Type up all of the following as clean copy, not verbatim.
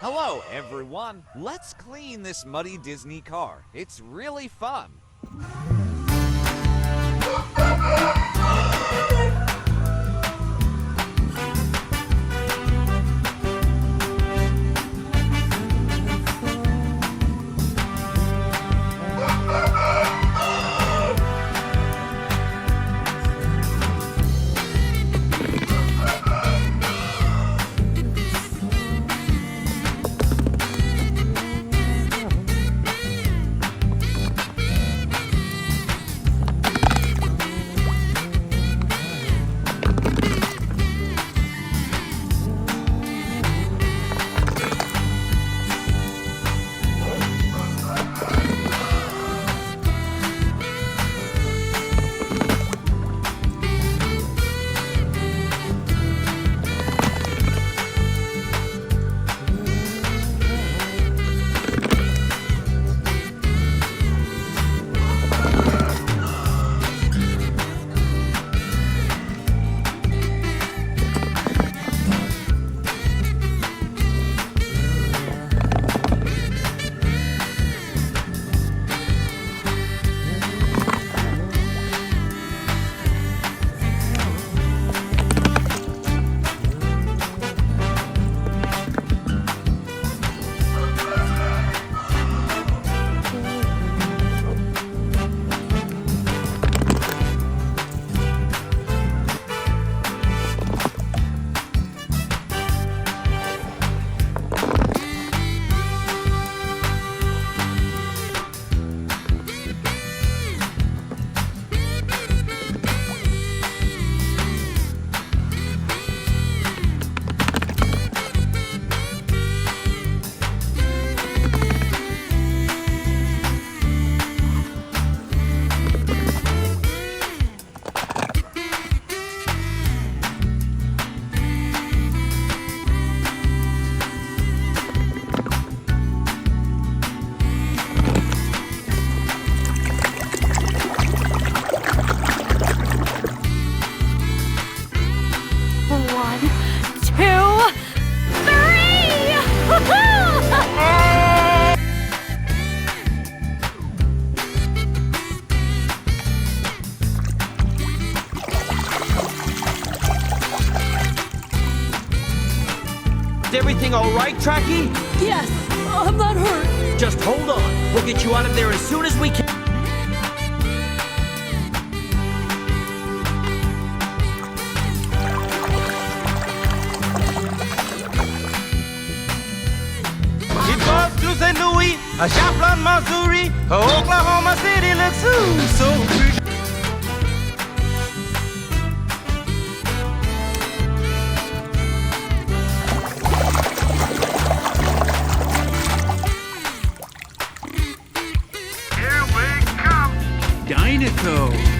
Hello, everyone. Let's clean this muddy Disney car. It's really fun. Everything all right, Tracky? Yes, I'm not hurt. Just hold on. We'll get you out of there as soon as we can. It goes to St. Louis, Joplin, Missouri, Oklahoma City looks so pretty.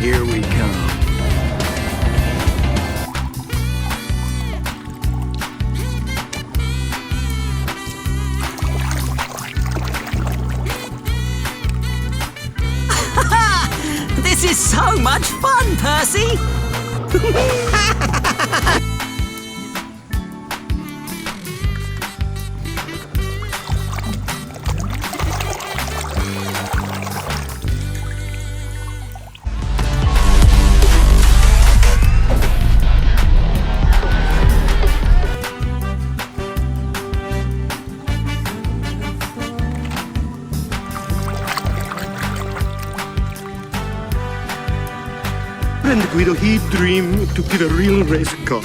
Here we come. This is so much fun, Percy! And Guido, he dreamed to be the real race car.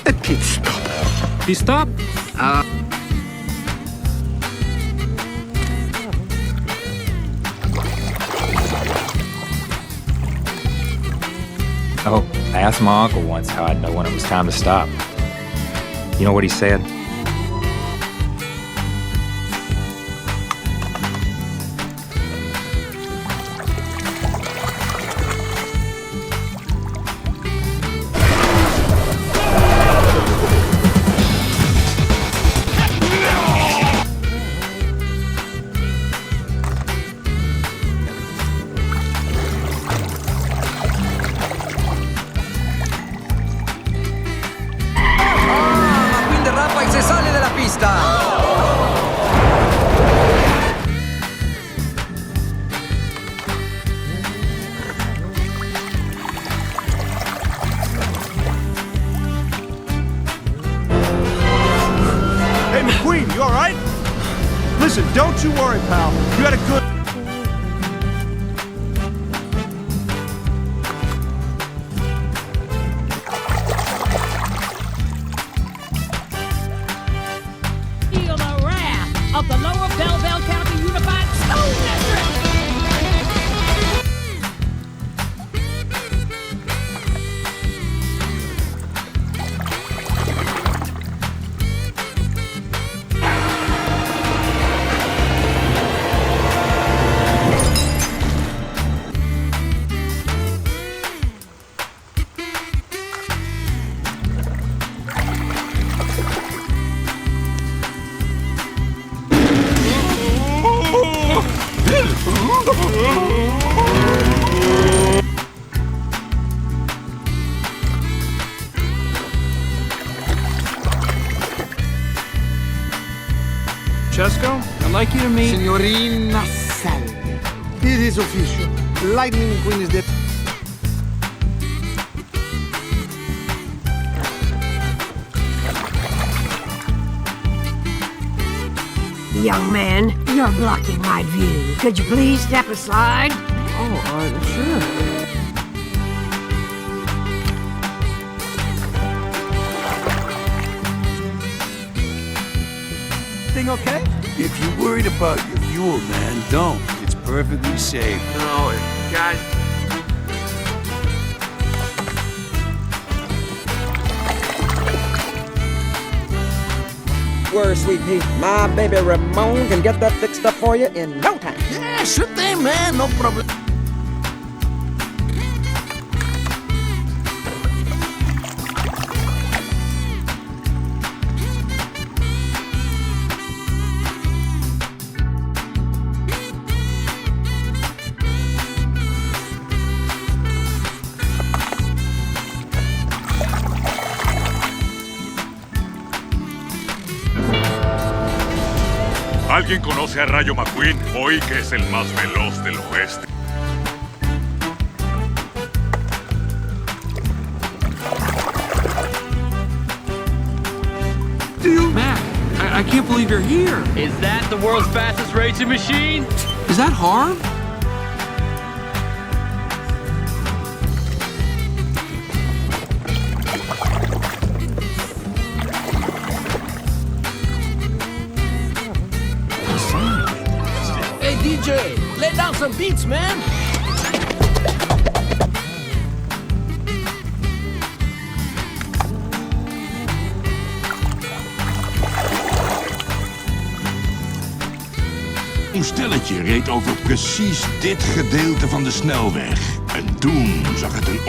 A pit stop. Pit stop? Oh, I asked my uncle once how I'd know when it was time to stop. You know what he said? Green, you all right? Listen, don't you worry, pal. You had a good... Feel the wrath of the Lower Belleville County Unified School District. Chesco, I'd like you to meet... Signorina Salve. It is official. Lightning Queen is dead. Young man, you're blocking my view. Could you please step aside? Sure. Thing okay? If you're worried about your fuel, man, don't. It's perfectly safe. No, guys... Word, sweet pea. My baby Ramon can get that fixed up for you in no time. Yeah, sure thing, man. No problem. ¿Alguien conoce a Rayo McQueen? Hoy que es el más veloz del oeste. Mac, I can't believe you're here. Is that the world's fastest racing machine? Is that hard? Hey, DJ, lay down some beats, man. Een stelletje reed over precies dit gedeelte van de snelweg. En toen zag het een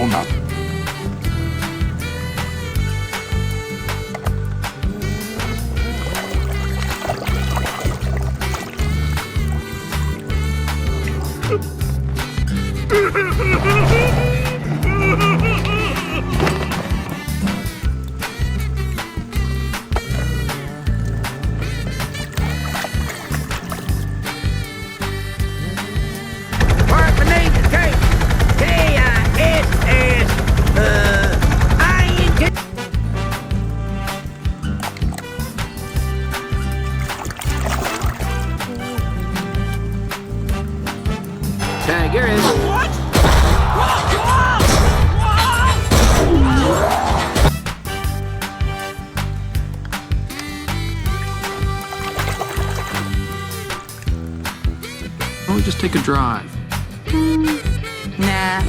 Here is. What? Why don't we just take a drive? Nah.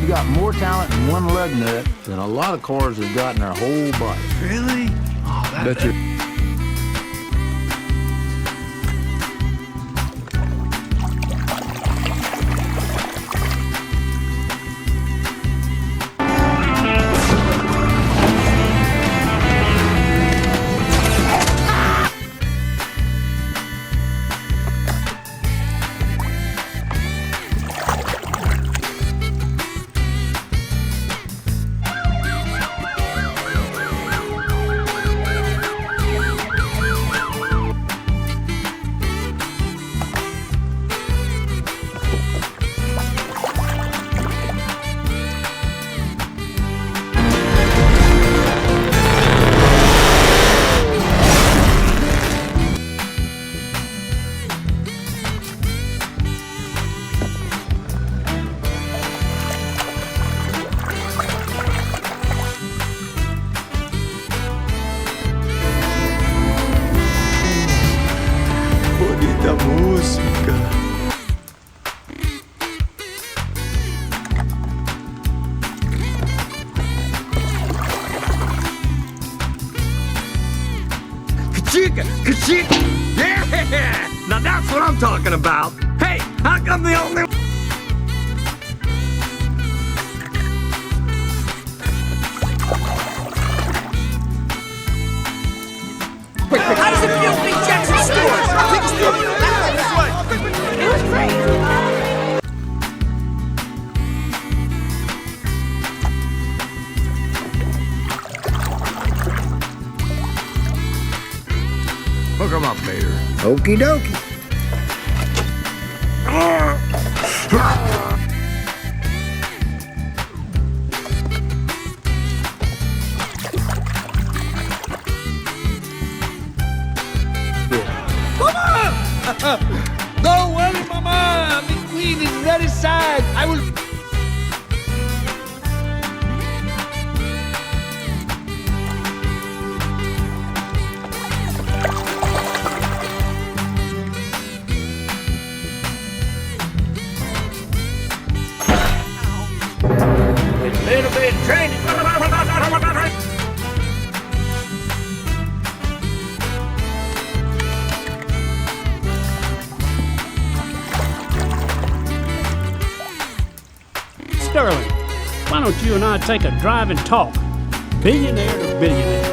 You got more talent in one lug nut than a lot of cars have got in their whole body. Really? Oh, that... Bet you. what I'm talking about. Hey, how come the only... How does it feel to be Jackson Stewart? It was great. Hook 'em up, Mater. Okie dokie. Don't worry, Mama. The queen is ready side. I will... Little bit of training. Sterling, why don't you and I take a drive and talk? Billionaire to billionaire.